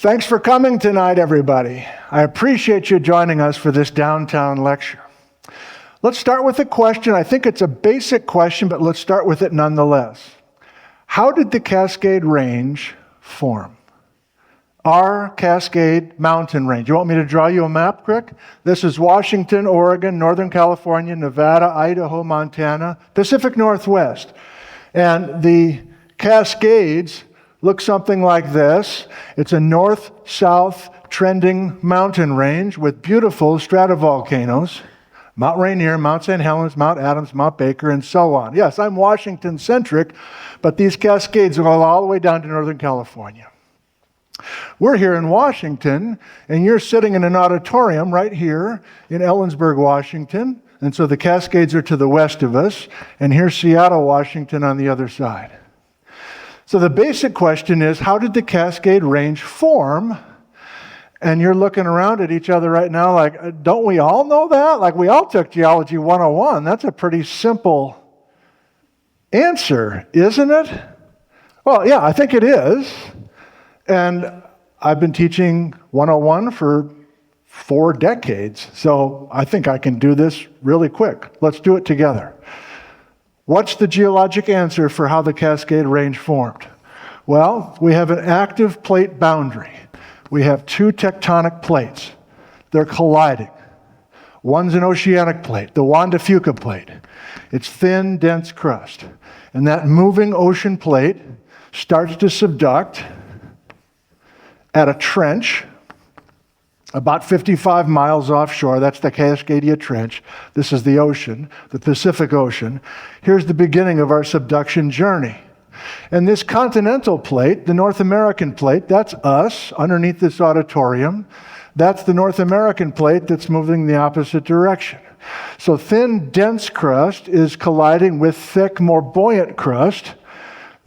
Thanks for coming tonight, everybody. I appreciate you joining us for this downtown lecture. Let's start with a question. I think it's a basic question, but let's start with it nonetheless. How did the Cascade Range form? Our Cascade Mountain Range. You want me to draw you a map, Crick? This is Washington, Oregon, Northern California, Nevada, Idaho, Montana, Pacific Northwest. And the Cascades look something like this. It's a north-south trending mountain range with beautiful stratovolcanoes. Mount Rainier, Mount St. Helens, Mount Adams, Mount Baker, and so on. Yes, I'm Washington-centric, but these Cascades go all the way down to Northern California. We're here in Washington, and you're sitting in an auditorium right here in Ellensburg, Washington. And so the Cascades are to the west of us, and here's Seattle, Washington on the other side. So the basic question is, how did the Cascade Range form? And you're looking around at each other right now like, don't we all know that? Like, we all took Geology 101. That's a pretty simple answer, isn't it? Well, yeah, I think it is. And I've been teaching 101 for 4 decades, so I think I can do this really quick. Let's do it together. What's the geologic answer for how the Cascade Range formed? Well, we have an active plate boundary. We have 2 tectonic plates. They're colliding. One's an oceanic plate, the Juan de Fuca plate. It's thin, dense crust. And that moving ocean plate starts to subduct at a trench about 55 miles offshore. That's the Cascadia Trench. This is the ocean, the Pacific Ocean. Here's the beginning of our subduction journey. And this continental plate, the North American plate, that's us underneath this auditorium. That's the North American plate that's moving the opposite direction. So thin, dense crust is colliding with thick, more buoyant crust.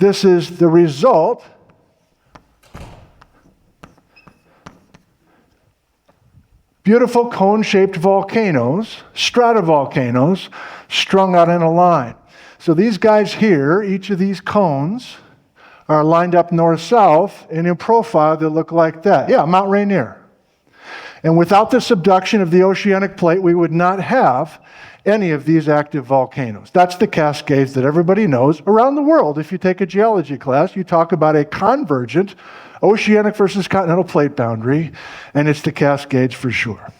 This is the result beautiful cone-shaped volcanoes, stratovolcanoes, strung out in a line. So these guys here, each of these cones, are lined up north-south, and in profile they look like that. Yeah, Mount Rainier. And without the subduction of the oceanic plate, we would not have any of these active volcanoes. That's the Cascades that everybody knows around the world. If you take a geology class, you talk about a convergent oceanic versus continental plate boundary, and it's the Cascades for sure.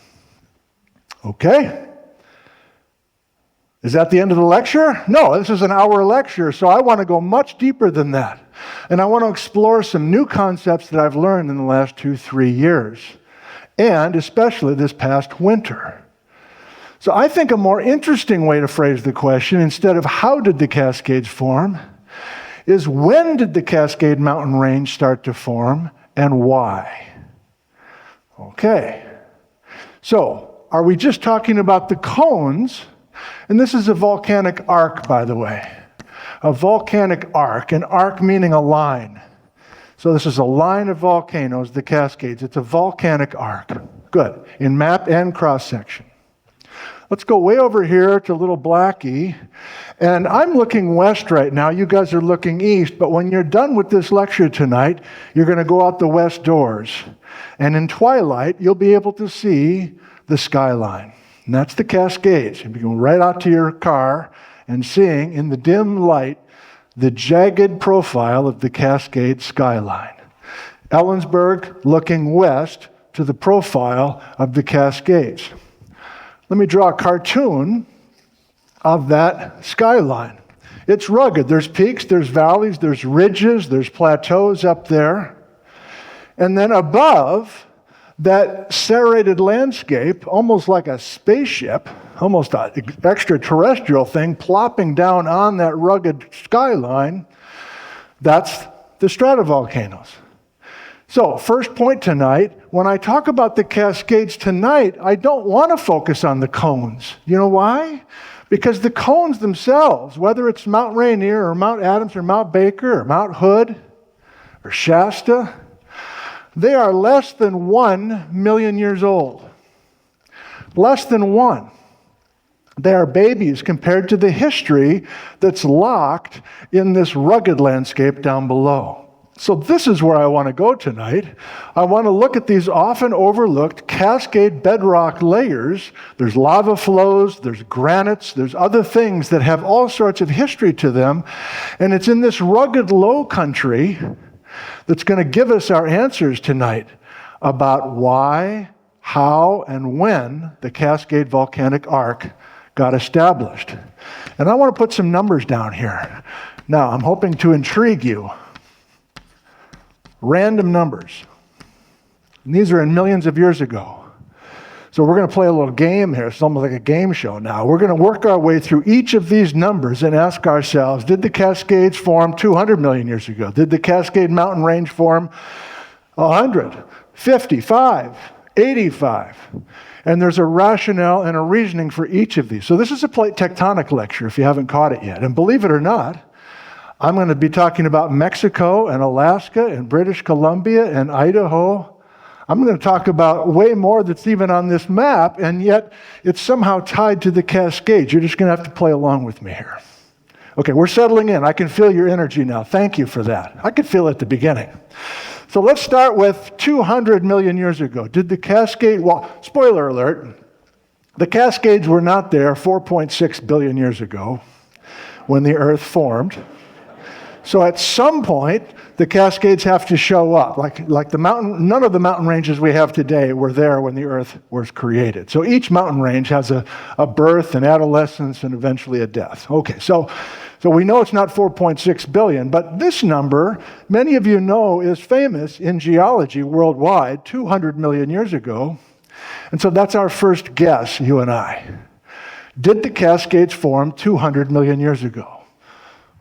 Okay? Is that the end of the lecture? No, this is an hour lecture, so I want to go much deeper than that. And I want to explore some new concepts that I've learned in the last 2-3 years, and especially this past winter. So I think a more interesting way to phrase the question, instead of how did the Cascades form, is when did the Cascade Mountain Range start to form and why? Okay. So, are we just talking about the cones? And this is a volcanic arc, by the way. A volcanic arc, an arc meaning a line. So this is a line of volcanoes, the Cascades. It's a volcanic arc. Good. In map and cross-section. Let's go way over here to Little Blackie. And I'm looking west right now. You guys are looking east. But when you're done with this lecture tonight, you're going to go out the west doors. And in twilight, you'll be able to see the skyline. And that's the Cascades. You'll be going right out to your car and seeing in the dim light the jagged profile of the Cascade skyline. Ellensburg looking west to the profile of the Cascades. Let me draw a cartoon of that skyline. It's rugged. There's peaks, there's valleys, there's ridges, there's plateaus up there. And then above that serrated landscape, almost like a spaceship, almost an extraterrestrial thing plopping down on that rugged skyline, that's the stratovolcanoes. So, first point tonight, when I talk about the Cascades tonight, I don't want to focus on the cones. You know why? Because the cones themselves, whether it's Mount Rainier or Mount Adams or Mount Baker or Mount Hood or Shasta, they are less than 1 million years old. Less than 1. They are babies compared to the history that's locked in this rugged landscape down below. So this is where I want to go tonight. I want to look at these often overlooked Cascade bedrock layers. There's lava flows, there's granites, there's other things that have all sorts of history to them. And it's in this rugged low country that's going to give us our answers tonight about why, how, and when the Cascade Volcanic Arc got established. And I want to put some numbers down here. Now, I'm hoping to intrigue you. Random numbers. And these are in millions of years ago. So we're going to play a little game here. It's almost like a game show now. We're going to work our way through each of these numbers and ask ourselves, did the Cascades form 200 million years ago? Did the Cascade Mountain Range form 100, 55, 85? And there's a rationale and a reasoning for each of these. So this is a plate tectonic lecture if you haven't caught it yet. And believe it or not, I'm going to be talking about Mexico and Alaska and British Columbia and Idaho. I'm going to talk about way more that's even on this map, and yet it's somehow tied to the Cascades. You're just going to have to play along with me here. Okay, we're settling in. I can feel your energy now. Thank you for that. I could feel it at the beginning. So let's start with 200 million years ago. Did the Cascade, well, spoiler alert, the Cascades were not there 4.6 billion years ago when the Earth formed. So at some point, the Cascades have to show up. Like the mountain, none of the mountain ranges we have today were there when the Earth was created. So each mountain range has a birth, an adolescence, and eventually a death. Okay, so we know it's not 4.6 billion, but this number, many of you know, is famous in geology worldwide, 200 million years ago. And so that's our first guess, you and I. Did the Cascades form 200 million years ago?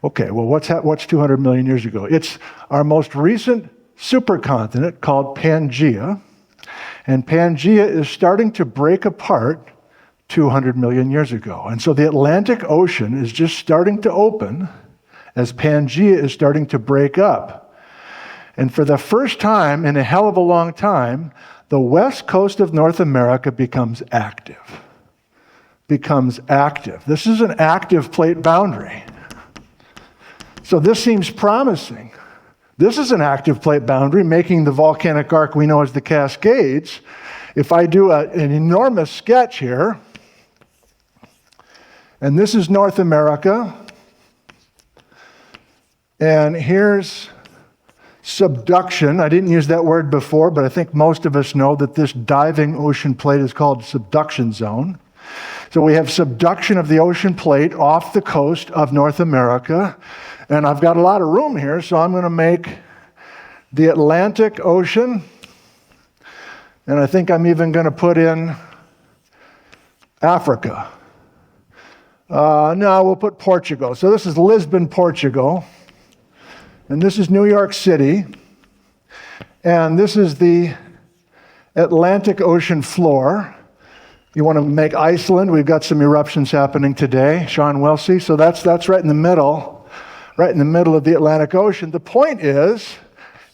Okay, well, what's 200 million years ago? It's our most recent supercontinent called Pangia, and Pangia is starting to break apart 200 million years ago. And so the Atlantic Ocean is just starting to open as Pangia is starting to break up. And for the first time in a hell of a long time, the west coast of North America becomes active. This is an active plate boundary. So this seems promising. This is an active plate boundary, making the volcanic arc we know as the Cascades. If I do an enormous sketch here, and this is North America, and here's subduction. I didn't use that word before, but I think most of us know that this diving ocean plate is called subduction zone. So we have subduction of the ocean plate off the coast of North America. And I've got a lot of room here, so I'm going to make the Atlantic Ocean. And I think I'm even going to put in Africa. No, we'll put Portugal. So this is Lisbon, Portugal. And this is New York City. And this is the Atlantic Ocean floor. You want to make Iceland. We've got some eruptions happening today. Sean Wilsey. So that's right in the middle. Right in the middle of the Atlantic Ocean. The point is,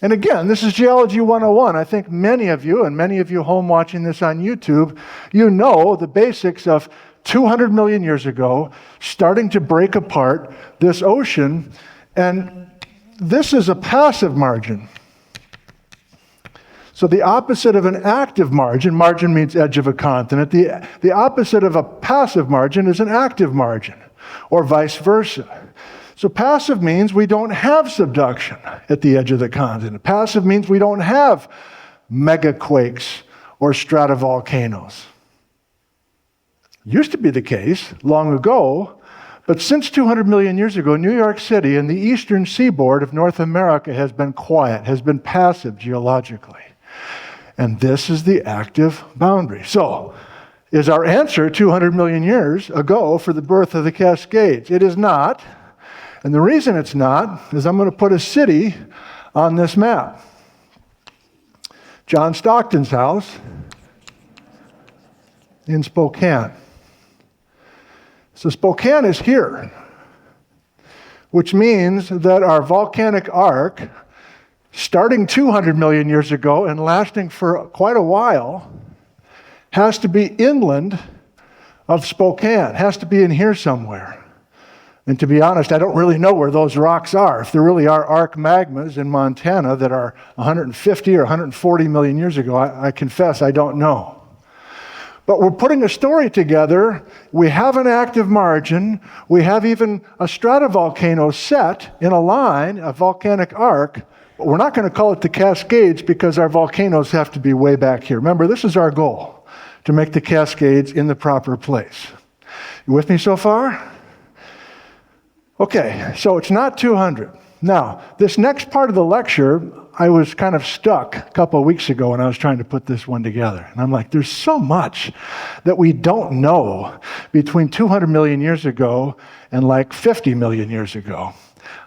and again, this is Geology 101. I think many of you, and many of you home watching this on YouTube, you know the basics of 200 million years ago, starting to break apart this ocean. And this is a passive margin. So the opposite of an active margin means edge of a continent, the opposite of a passive margin is an active margin, or vice versa. So passive means we don't have subduction at the edge of the continent. Passive means we don't have megaquakes or stratovolcanoes. Used to be the case long ago, but since 200 million years ago, New York City and the eastern seaboard of North America has been quiet, has been passive geologically. And this is the active boundary. So, is our answer 200 million years ago for the birth of the Cascades? It is not. And the reason it's not is I'm going to put a city on this map. John Stockton's house in Spokane. So Spokane is here, which means that our volcanic arc, starting 200 million years ago and lasting for quite a while, has to be inland of Spokane, has to be in here somewhere. And to be honest, I don't really know where those rocks are. If there really are arc magmas in Montana that are 150 or 140 million years ago, I confess I don't know. But we're putting a story together. We have an active margin. We have even a stratovolcano set in a line, a volcanic arc. But we're not going to call it the Cascades because our volcanoes have to be way back here. Remember, this is our goal, to make the Cascades in the proper place. You with me so far? Okay, so it's not 200. Now, this next part of the lecture, I was kind of stuck a couple of weeks ago when I was trying to put this one together. And I'm like, there's so much that we don't know between 200 million years ago and like 50 million years ago.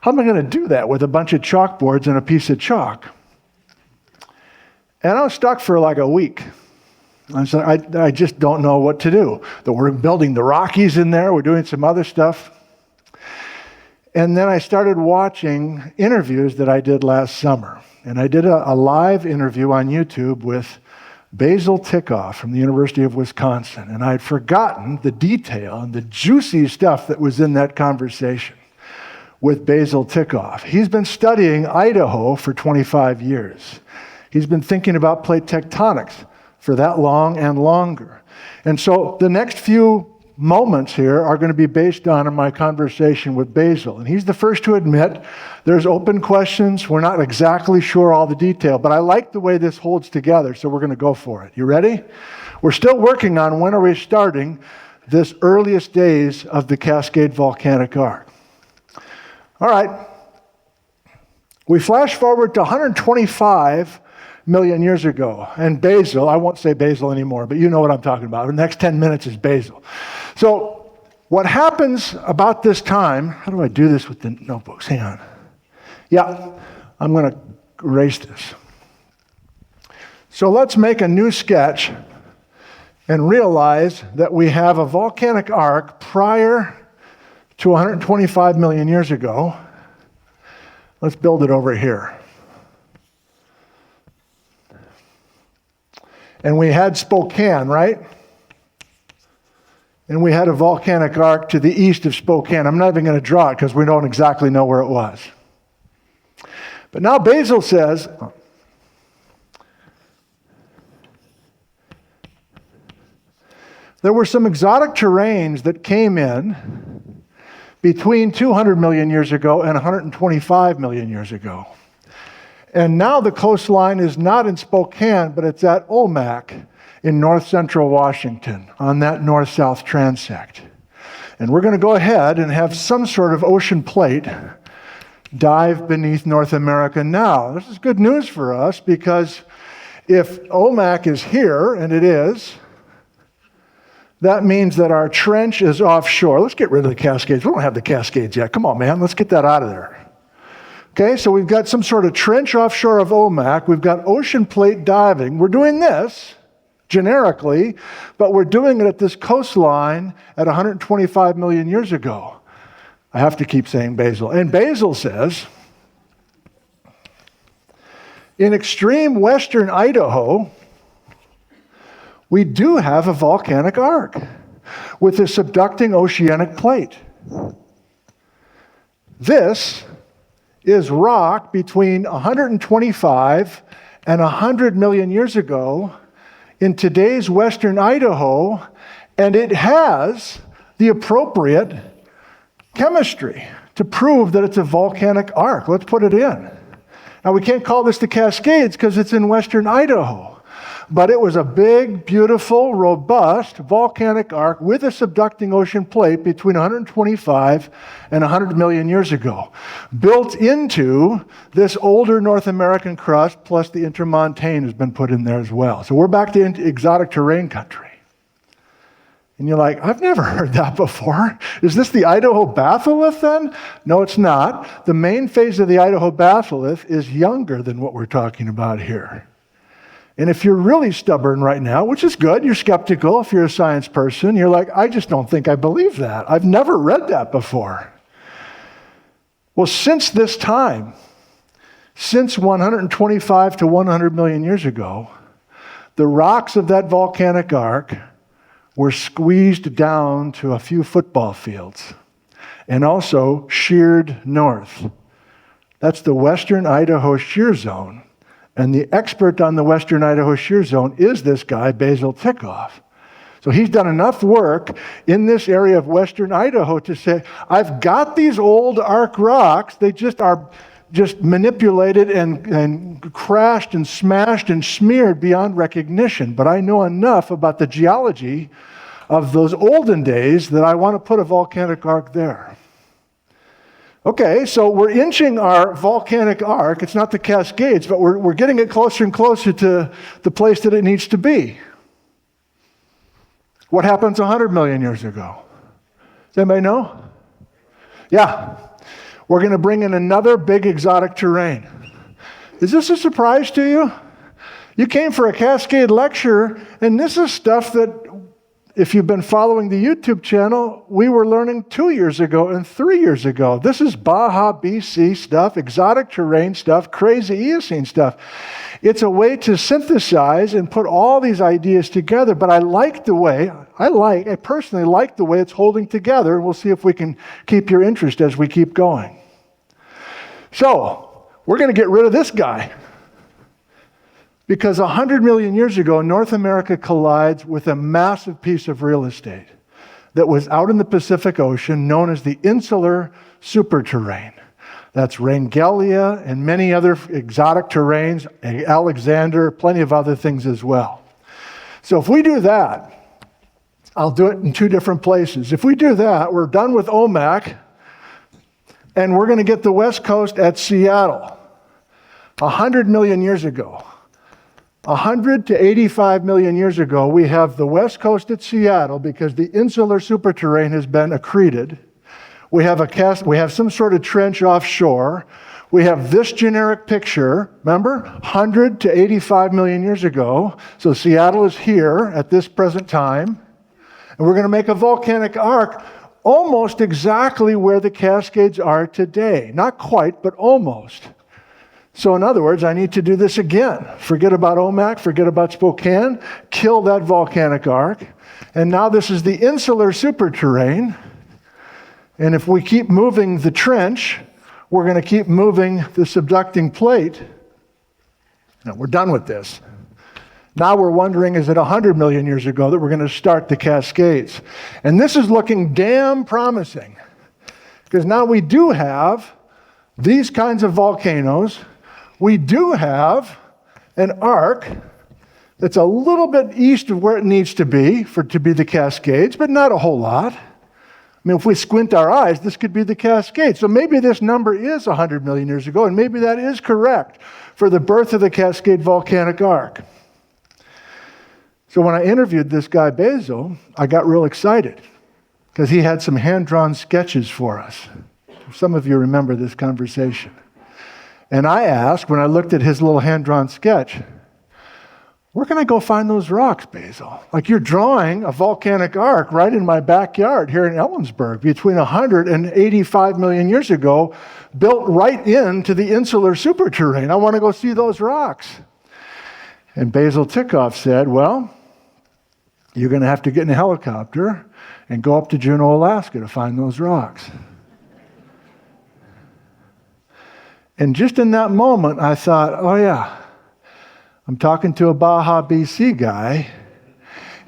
How am I going to do that with a bunch of chalkboards and a piece of chalk? And I was stuck for like a week. I just don't know what to do. We're building the Rockies in there. We're doing some other stuff. And then I started watching interviews that I did last summer. And I did a live interview on YouTube with Basil Tikoff from the University of Wisconsin. And I'd forgotten the detail and the juicy stuff that was in that conversation with Basil Tikoff. He's been studying Idaho for 25 years. He's been thinking about plate tectonics for that long and longer. And so the next few moments here are going to be based on my conversation with Basil. And he's the first to admit there's open questions. We're not exactly sure all the detail, but I like the way this holds together, so we're going to go for it. You ready? We're still working on when are we starting this earliest days of the Cascade Volcanic Arc. All right. We flash forward to 125 million years ago. And Basil, I won't say Basil anymore, but you know what I'm talking about. The next 10 minutes is Basil. So what happens about this time, how do I do this with the notebooks? Hang on. Yeah, I'm going to erase this. So let's make a new sketch and realize that we have a volcanic arc prior to 125 million years ago. Let's build it over here. And we had Spokane, right? And we had a volcanic arc to the east of Spokane. I'm not even going to draw it because we don't exactly know where it was. But now Basil says, there were some exotic terrains that came in between 200 million years ago and 125 million years ago. And now the coastline is not in Spokane, but it's at Omak in north central Washington on that north-south transect. And we're going to go ahead and have some sort of ocean plate dive beneath North America now. This is good news for us because if Omak is here, and it is, that means that our trench is offshore. Let's get rid of the Cascades. We don't have the Cascades yet. Come on, man. Let's get that out of there. Okay, so we've got some sort of trench offshore of Omak. We've got ocean plate diving. We're doing this generically, but we're doing it at this coastline at 125 million years ago. I have to keep saying Basil. And Basil says, in extreme western Idaho, we do have a volcanic arc with a subducting oceanic plate. This is rock between 125 and 100 million years ago in today's western Idaho, and it has the appropriate chemistry to prove that it's a volcanic arc. Let's put it in. Now, we can't call this the Cascades because it's in western Idaho. But it was a big, beautiful, robust volcanic arc with a subducting ocean plate between 125 and 100 million years ago, built into this older North American crust, plus the intermontane has been put in there as well. So we're back to exotic terrain country. And you're like, I've never heard that before. Is this the Idaho Baalith then? No, it's not. The main phase of the Idaho Baalith is younger than what we're talking about here. And if you're really stubborn right now, which is good, you're skeptical if you're a science person, you're like, I just don't think I believe that. I've never read that before. Well, since this time, since 125 to 100 million years ago, the rocks of that volcanic arc were squeezed down to a few football fields. and also sheared north. That's the Western Idaho Shear Zone. And the expert on the Western Idaho Shear Zone is this guy, Basil Tikoff. So he's done enough work in this area of Western Idaho to say, I've got these old arc rocks, they just are manipulated and crashed and smashed and smeared beyond recognition. But I know enough about the geology of those olden days that I want to put a volcanic arc there. Okay, so we're inching our volcanic arc. It's not the Cascades, but we're getting it closer and closer to the place that it needs to be. What happens 100 million years ago? Does anybody know? Yeah. We're going to bring in another big exotic terrain. Is this a surprise to you? You came for a Cascade lecture, and this is stuff that, if you've been following the YouTube channel, we were learning 2 years ago and 3 years ago. This is Baja BC stuff, exotic terrain stuff, crazy Eocene stuff. It's a way to synthesize and put all these ideas together, but I personally like the way it's holding together, and we'll see if we can keep your interest as we keep going. So, we're going to get rid of this guy. Because 100 million years ago, North America collides with a massive piece of real estate that was out in the Pacific Ocean known as the insular superterrane. That's Rangelia and many other exotic terrains, Alexander, plenty of other things as well. So if we do that, I'll do it in two different places. If we do that, we're done with OMAC, and we're going to get the West Coast at Seattle. 100 million years ago. 100 to 85 million years ago, we have the West Coast at Seattle because the insular superterrane has been accreted. We have some sort of trench offshore. We have this generic picture, remember? 100 to 85 million years ago. So Seattle is here at this present time. And we're going to make a volcanic arc almost exactly where the Cascades are today. Not quite, but almost. So in other words, I need to do this again. Forget about OMAC, forget about Spokane, kill that volcanic arc. And now this is the insular superterrane. And if we keep moving the trench, we're going to keep moving the subducting plate. Now we're done with this. Now we're wondering, is it 100 million years ago that we're going to start the Cascades? And this is looking damn promising. Because now we do have these kinds of volcanoes. We do have an arc that's a little bit east of where it needs to be to be the Cascades, but not a whole lot. I mean, if we squint our eyes, this could be the Cascades. So maybe this number is 100 million years ago, and maybe that is correct for the birth of the Cascade Volcanic Arc. So when I interviewed this guy, Basil, I got real excited because he had some hand-drawn sketches for us. Some of you remember this conversation. And I asked, when I looked at his little hand-drawn sketch, where can I go find those rocks, Basil? Like, you're drawing a volcanic arc right in my backyard here in Ellensburg between 100 and 85 million years ago, built right into the insular superterrane. I want to go see those rocks. And Basil Tikoff said, well, you're going to have to get in a helicopter and go up to Juneau, Alaska to find those rocks. And just in that moment, I thought, oh yeah, I'm talking to a Baja BC guy,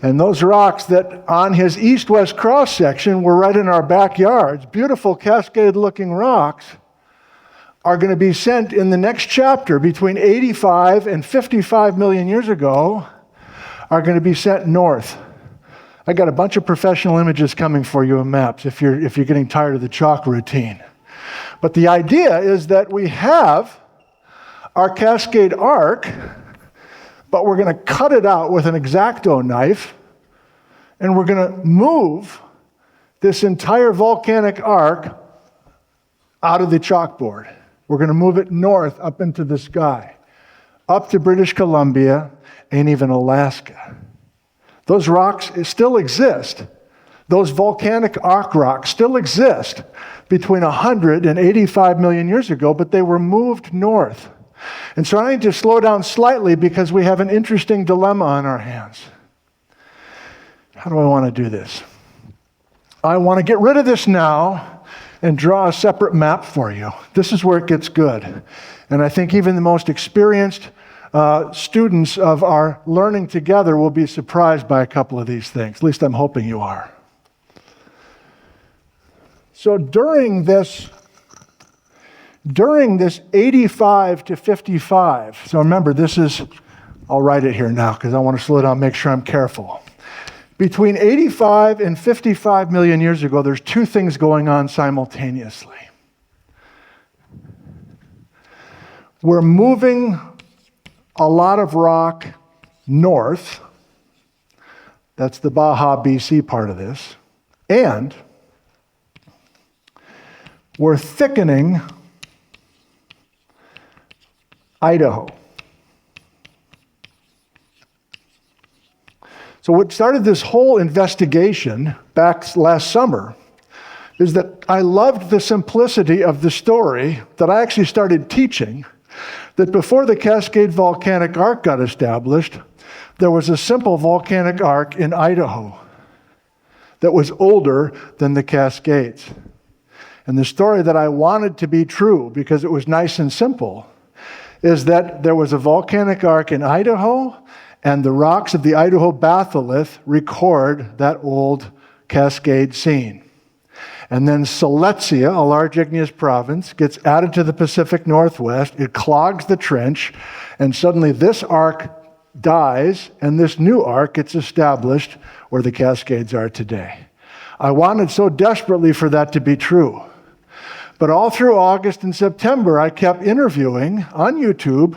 and those rocks that on his east-west cross-section were right in our backyards, beautiful cascade-looking rocks, are going to be sent in the next chapter between 85 and 55 million years ago, are going to be sent north. I got a bunch of professional images coming for you in maps if you're getting tired of the chalk routine. But the idea is that we have our Cascade arc, but we're going to cut it out with an X-Acto knife, and we're going to move this entire volcanic arc out of the chalkboard. We're going to move it north up into the sky, up to British Columbia and even Alaska. Those rocks still exist. Those volcanic arc rocks still exist between 100 and 85 million years ago, but they were moved north. And so I need to slow down slightly because we have an interesting dilemma on our hands. How do I want to do this? I want to get rid of this now and draw a separate map for you. This is where it gets good. And I think even the most experienced students of our learning together will be surprised by a couple of these things. At least I'm hoping you are. So during this 85 to 55, so remember I'll write it here now because I want to slow down, make sure I'm careful. Between 85 and 55 million years ago, there's two things going on simultaneously. We're moving a lot of rock north. That's the Baja BC part of this. And we're thickening Idaho. So what started this whole investigation back last summer is that I loved the simplicity of the story that I actually started teaching, that before the Cascade Volcanic Arc got established, there was a simple volcanic arc in Idaho that was older than the Cascades. And the story that I wanted to be true, because it was nice and simple, is that there was a volcanic arc in Idaho, and the rocks of the Idaho Baalith record that old Cascade scene. And then Seletia, a large igneous province, gets added to the Pacific Northwest. It clogs the trench, and suddenly this arc dies, and this new arc gets established where the Cascades are today. I wanted so desperately for that to be true. But all through August and September, I kept interviewing on YouTube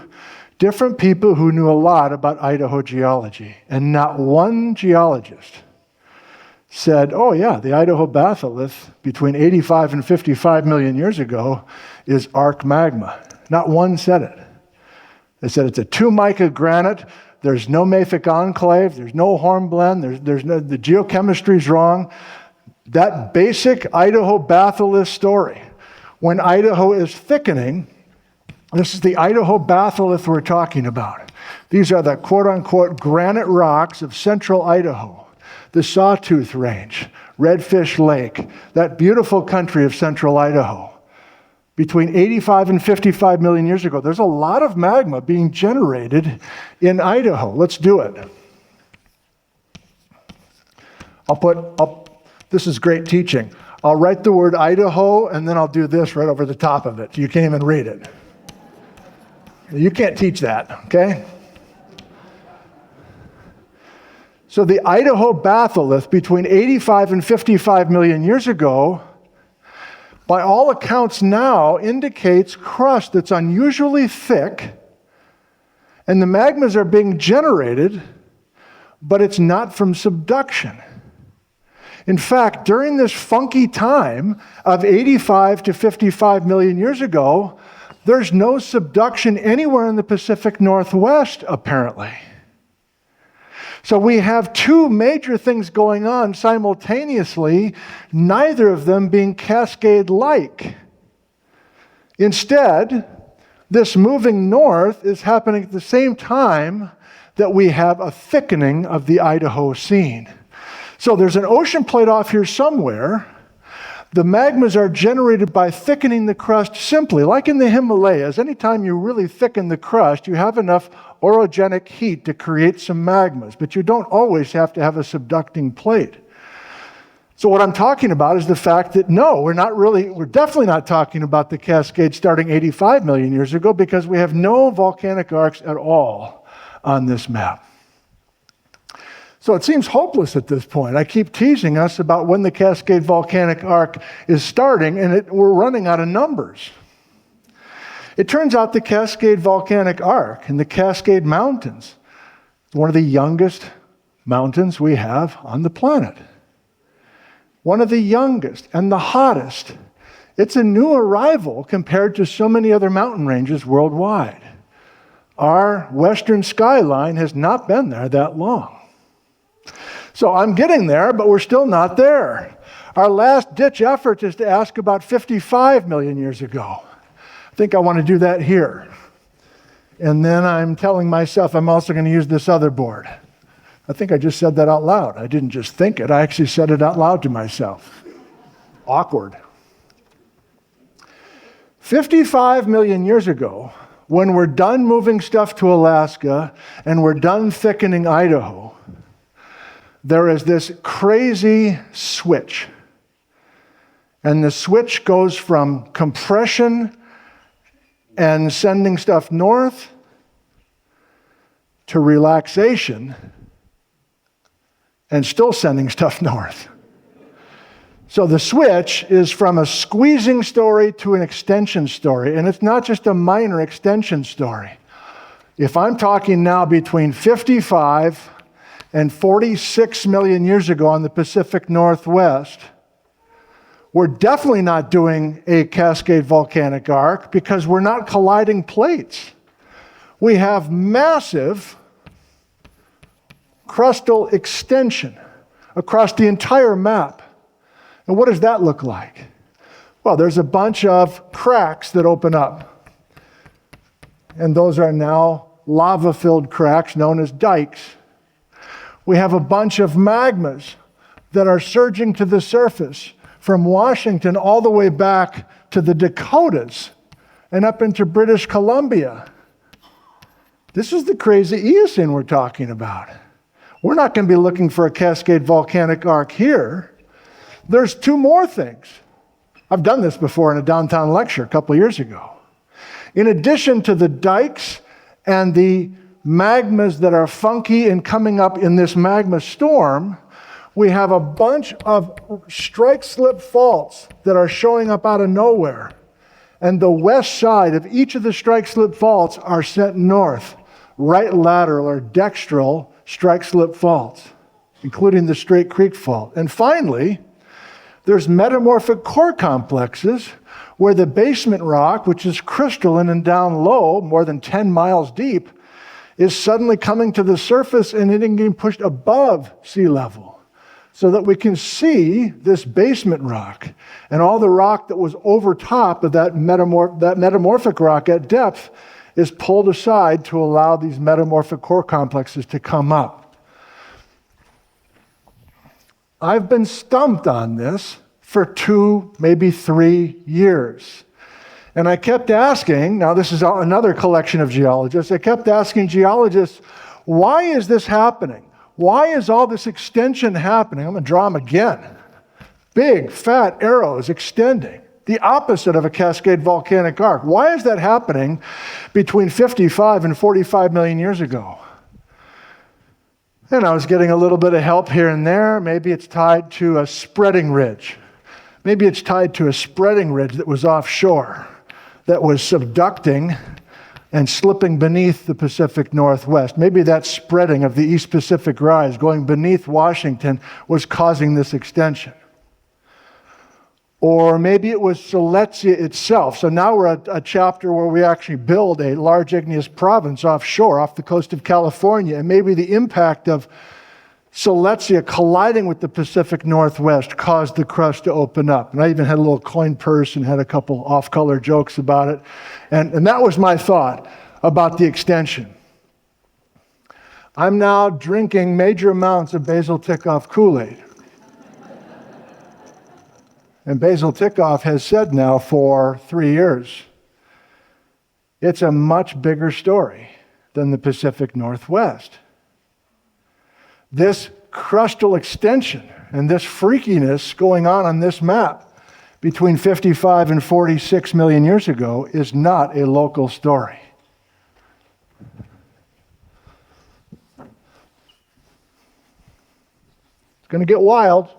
different people who knew a lot about Idaho geology, and not one geologist said, oh yeah, the Idaho Baalith between 85 and 55 million years ago is arc magma. Not one said it. They said it's a two-mica granite, there's no mafic enclave, there's no hornblende, the geochemistry's wrong. That basic Idaho Baalith story, when Idaho is thickening, this is the Idaho Baalith we're talking about. These are the quote-unquote granite rocks of central Idaho, the Sawtooth Range, Redfish Lake, that beautiful country of central Idaho. Between 85 and 55 million years ago, there's a lot of magma being generated in Idaho. Let's do it. This is great teaching. I'll write the word Idaho, and then I'll do this right over the top of it. You can't even read it. You can't teach that, okay? So the Idaho Baalith between 85 and 55 million years ago, by all accounts now, indicates crust that's unusually thick, and the magmas are being generated, but it's not from subduction. In fact, during this funky time of 85 to 55 million years ago, there's no subduction anywhere in the Pacific Northwest, apparently. So we have two major things going on simultaneously, neither of them being Cascade-like. Instead, this moving north is happening at the same time that we have a thickening of the Idaho scene. So there's an ocean plate off here somewhere. The magmas are generated by thickening the crust simply, like in the Himalayas. Anytime you really thicken the crust, you have enough orogenic heat to create some magmas, but you don't always have to have a subducting plate. So what I'm talking about is the fact that no, we're definitely not talking about the Cascade starting 85 million years ago, because we have no volcanic arcs at all on this map. So it seems hopeless at this point. I keep teasing us about when the Cascade Volcanic Arc is starting, and we're running out of numbers. It turns out the Cascade Volcanic Arc in the Cascade Mountains is one of the youngest mountains we have on the planet. One of the youngest and the hottest. It's a new arrival compared to so many other mountain ranges worldwide. Our western skyline has not been there that long. So I'm getting there, but we're still not there. Our last ditch effort is to ask about 55 million years ago. I think I want to do that here. And then I'm telling myself I'm also going to use this other board. I think I just said that out loud. I didn't just think it. I actually said it out loud to myself. Awkward. 55 million years ago, when we're done moving stuff to Alaska and we're done thickening Idaho, there is this crazy switch. And the switch goes from compression and sending stuff north to relaxation and still sending stuff north. So the switch is from a squeezing story to an extension story, and it's not just a minor extension story. If I'm talking now between 55 and 46 million years ago on the Pacific Northwest, we're definitely not doing a Cascade Volcanic Arc because we're not colliding plates. We have massive crustal extension across the entire map. And what does that look like? Well, there's a bunch of cracks that open up. And those are now lava-filled cracks known as dikes. We have a bunch of magmas that are surging to the surface from Washington all the way back to the Dakotas and up into British Columbia. This is the crazy Eocene we're talking about. We're not going to be looking for a Cascade Volcanic Arc here. There's two more things. I've done this before in a downtown lecture a couple of years ago. In addition to the dikes and the magmas that are funky and coming up in this magma storm, we have a bunch of strike-slip faults that are showing up out of nowhere. And the west side of each of the strike-slip faults are sent north, right lateral or dextral strike-slip faults, including the Straight Creek Fault. And finally, there's metamorphic core complexes where the basement rock, which is crystalline and down low, more than 10 miles deep, is suddenly coming to the surface and it getting pushed above sea level so that we can see this basement rock. And all the rock that was over top of that metamorphic rock at depth is pulled aside to allow these metamorphic core complexes to come up. I've been stumped on this for 2, maybe 3 years. And I kept asking, now this is another collection of geologists, I kept asking geologists, why is this happening? Why is all this extension happening? I'm going to draw them again. Big, fat arrows extending. The opposite of a Cascade Volcanic Arc. Why is that happening between 55 and 45 million years ago? And I was getting a little bit of help here and there. Maybe it's tied to a spreading ridge. Maybe it's tied to a spreading ridge that was offshore, that was subducting and slipping beneath the Pacific Northwest. Maybe that spreading of the East Pacific Rise going beneath Washington was causing this extension. Or maybe it was Seletia itself. So now we're at a chapter where we actually build a large igneous province offshore, off the coast of California. And maybe the impact of Seletia colliding with the Pacific Northwest caused the crust to open up. And I even had a little coin purse and had a couple off-color jokes about it. And that was my thought about the extension. I'm now drinking major amounts of Basil Tikoff Kool-Aid. And Basil Tikoff has said now for 3 years, it's a much bigger story than the Pacific Northwest. This crustal extension and this freakiness going on this map between 55 and 46 million years ago is not a local story. It's going to get wild.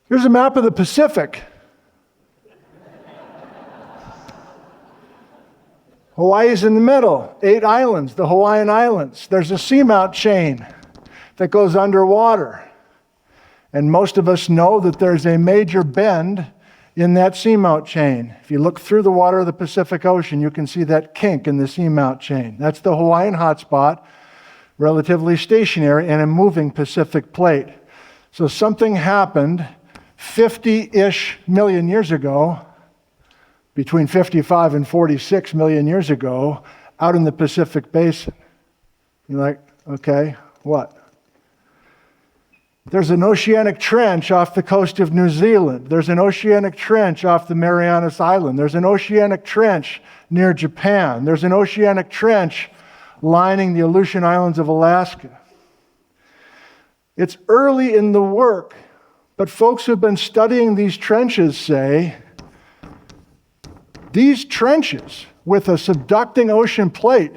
Here's a map of the Pacific. Hawaii's in the middle, 8 islands, the Hawaiian Islands. There's a seamount chain that goes underwater. And most of us know that there's a major bend in that seamount chain. If you look through the water of the Pacific Ocean, you can see that kink in the seamount chain. That's the Hawaiian hotspot, relatively stationary and a moving Pacific plate. So something happened 50-ish million years ago, between 55 and 46 million years ago, out in the Pacific Basin. You're like, okay, what? There's an oceanic trench off the coast of New Zealand. There's an oceanic trench off the Marianas Island. There's an oceanic trench near Japan. There's an oceanic trench lining the Aleutian Islands of Alaska. It's early in the work, but folks who've been studying these trenches say these trenches with a subducting ocean plate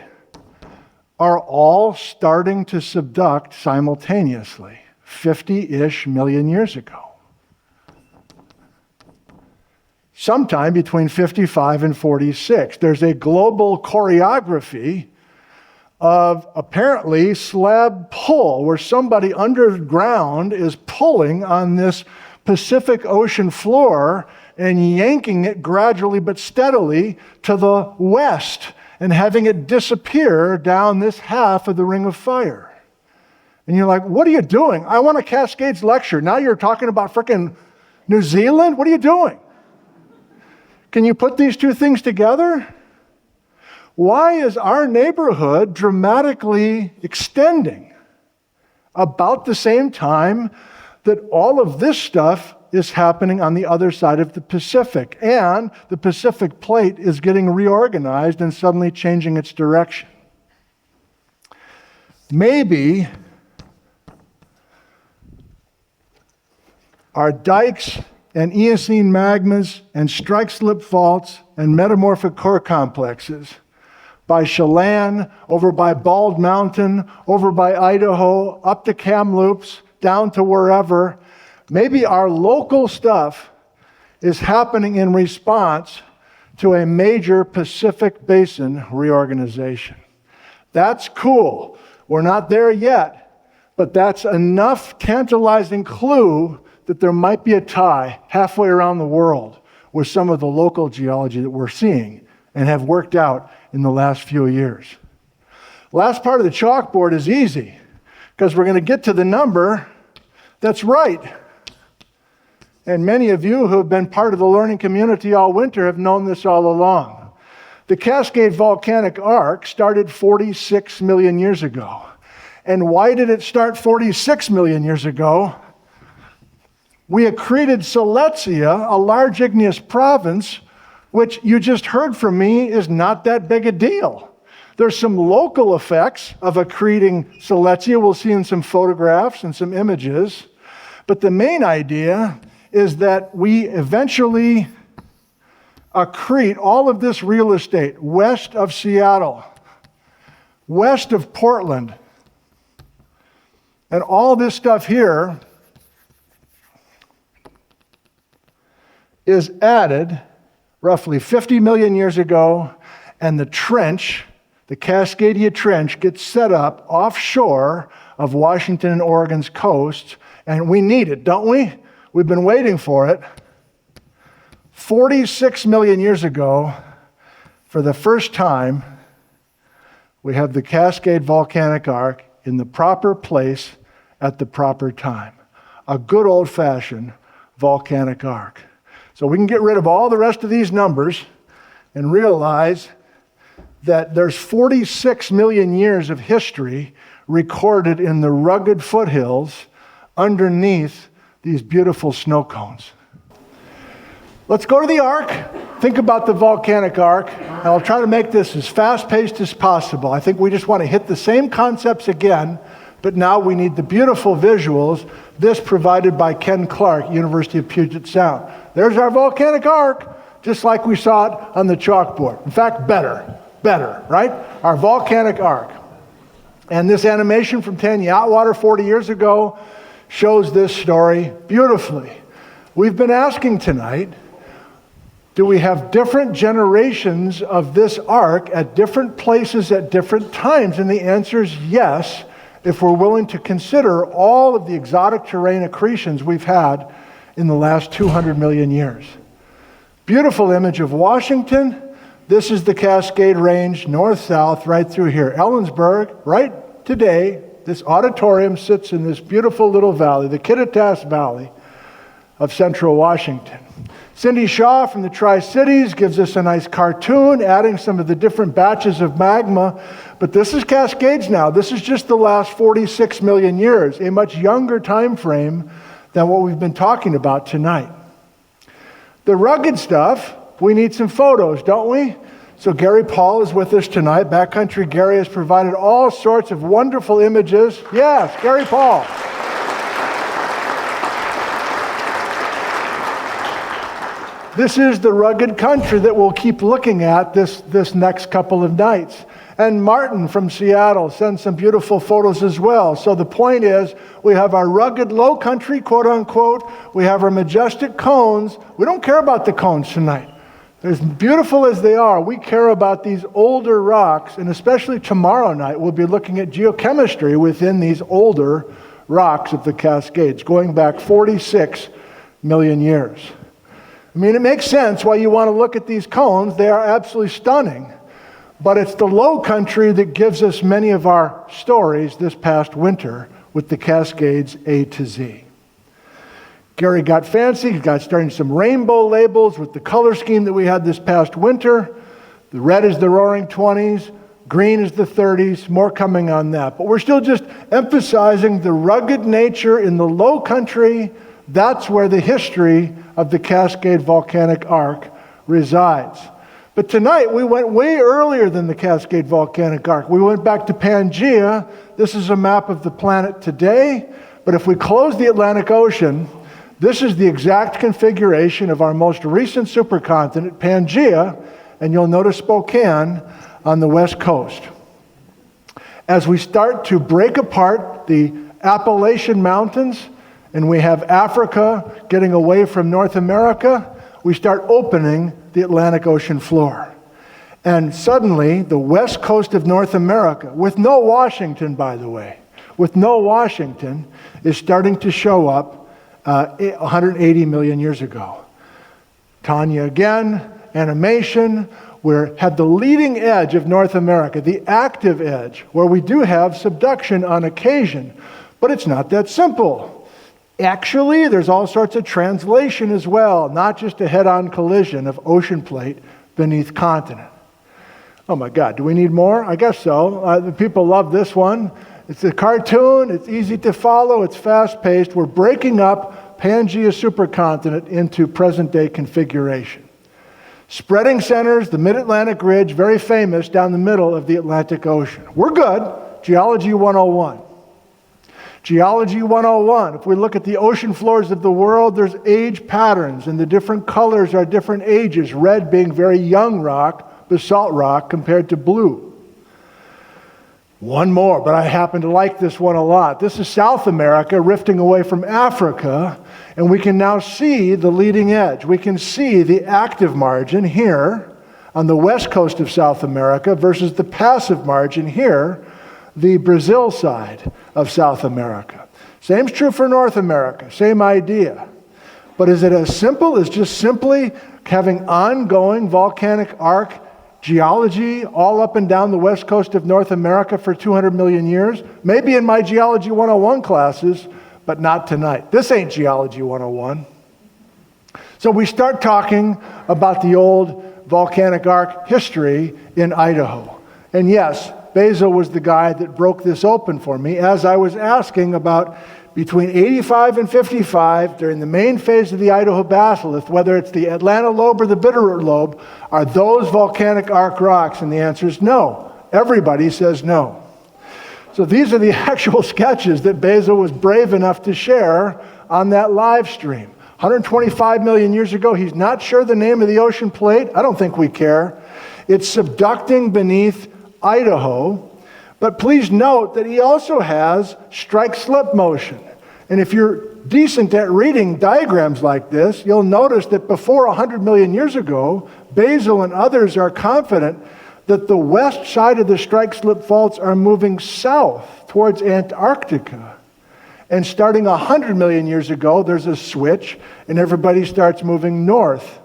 are all starting to subduct simultaneously, 50-ish million years ago. Sometime between 55 and 46. There's a global choreography of apparently slab pull, where somebody underground is pulling on this Pacific Ocean floor and yanking it gradually but steadily to the west and having it disappear down this half of the Ring of Fire. And you're like, what are you doing? I want a Cascades lecture. Now you're talking about frickin' New Zealand? What are you doing? Can you put these two things together? Why is our neighborhood dramatically extending about the same time that all of this stuff is happening on the other side of the Pacific, and the Pacific plate is getting reorganized and suddenly changing its direction? Maybe our dikes and Eocene magmas and strike-slip faults and metamorphic core complexes by Chelan, over by Bald Mountain, over by Idaho, up to Kamloops, down to wherever. Maybe our local stuff is happening in response to a major Pacific Basin reorganization. That's cool. We're not there yet, but that's enough tantalizing clue that there might be a tie halfway around the world with some of the local geology that we're seeing and have worked out in the last few years. Last part of the chalkboard is easy, because we're going to get to the number that's right. And many of you who have been part of the learning community all winter have known this all along. The Cascade Volcanic Arc started 46 million years ago. And why did it start 46 million years ago? We accreted Seletia, a large igneous province, which you just heard from me is not that big a deal. There's some local effects of accreting Seletia we'll see in some photographs and some images. But the main idea is that we eventually accrete all of this real estate west of Seattle, west of Portland, and all this stuff here is added roughly 50 million years ago, and the trench, the Cascadia Trench, gets set up offshore of Washington and Oregon's coast, and we need it, don't we? We've been waiting for it. 46 million years ago, for the first time, we have the Cascade Volcanic Arc in the proper place at the proper time. A good old-fashioned volcanic arc. So we can get rid of all the rest of these numbers and realize that there's 46 million years of history recorded in the rugged foothills underneath these beautiful snow cones. Let's go to the arc. Think about the volcanic arc. And I'll try to make this as fast-paced as possible. I think we just want to hit the same concepts again, but now we need the beautiful visuals, this provided by Ken Clark, University of Puget Sound. There's our volcanic arc, just like we saw it on the chalkboard. In fact, better, right? Our volcanic arc. And this animation from Tanya Atwater 40 years ago shows this story beautifully. We've been asking tonight, do we have different generations of this arc at different places at different times? And the answer is yes, if we're willing to consider all of the exotic terrain accretions we've had in the last 200 million years. Beautiful image of Washington. This is the Cascade Range, north-south, right through here. Ellensburg, right today, this auditorium sits in this beautiful little valley, the Kittitas Valley of central Washington. Cindy Shaw from the Tri-Cities gives us a nice cartoon adding some of the different batches of magma. But this is Cascades now. This is just the last 46 million years, a much younger time frame than what we've been talking about tonight. The rugged stuff, we need some photos, don't we? So Gary Paul is with us tonight. Backcountry Gary has provided all sorts of wonderful images. Yes, Gary Paul. This is the rugged country that we'll keep looking at this next couple of nights. And Martin from Seattle sends some beautiful photos as well. So the point is, we have our rugged low country, quote unquote. We have our majestic cones. We don't care about the cones tonight. As beautiful as they are, we care about these older rocks, and especially tomorrow night, we'll be looking at geochemistry within these older rocks of the Cascades, going back 46 million years. I mean, it makes sense why you want to look at these cones. They are absolutely stunning. But it's the low country that gives us many of our stories this past winter with the Cascades A to Z. Gary got fancy. He got starting some rainbow labels with the color scheme that we had this past winter. The red is the Roaring 20s. Green is the 30s. More coming on that. But we're still just emphasizing the rugged nature in the low country. That's where the history of the Cascade Volcanic Arc resides. But tonight we went way earlier than the Cascade Volcanic Arc. We went back to Pangia. This is a map of the planet today. But if we close the Atlantic Ocean, this is the exact configuration of our most recent supercontinent, Pangia, and you'll notice Spokane on the west coast. As we start to break apart the Appalachian Mountains, and we have Africa getting away from North America, we start opening the Atlantic Ocean floor. And suddenly, the west coast of North America, with no Washington, by the way, with no Washington, is starting to show up 180 million years ago. Tanya again, animation. We had the leading edge of North America, the active edge, where we do have subduction on occasion. But it's not that simple. Actually, there's all sorts of translation as well, not just a head-on collision of ocean plate beneath continent. Oh my God, do we need more? I guess so. The people love this one. It's a cartoon, it's easy to follow, it's fast-paced. We're breaking up Pangaea supercontinent into present-day configuration. Spreading centers, the Mid-Atlantic Ridge, very famous down the middle of the Atlantic Ocean. We're good. Geology 101. Geology 101, if we look at the ocean floors of the world, there's age patterns, and the different colors are different ages, red being very young rock, basalt rock, compared to blue. One more, but I happen to like this one a lot. This is South America rifting away from Africa, and we can now see the leading edge. We can see the active margin here on the west coast of South America versus the passive margin here, the Brazil side of South America. Same's true for North America, same idea. But is it as simple as just simply having ongoing volcanic arc geology all up and down the west coast of North America for 200 million years? Maybe in my Geology 101 classes, but not tonight. This ain't Geology 101. So we start talking about the old volcanic arc history in Idaho. And yes, Basil was the guy that broke this open for me as I was asking about between 85 and 55 during the main phase of the Idaho Baalith, whether it's the Atlanta lobe or the Bitterroot lobe, are those volcanic arc rocks? And the answer is no. Everybody says no. So these are the actual sketches that Basil was brave enough to share on that live stream. 125 million years ago, he's not sure the name of the ocean plate. I don't think we care. It's subducting beneath Idaho, but please note that he also has strike-slip motion. And if you're decent at reading diagrams like this, you'll notice that before 100 million years ago, Basil and others are confident that the west side of the strike-slip faults are moving south towards Antarctica. And starting 100 million years ago, there's a switch, and everybody starts moving north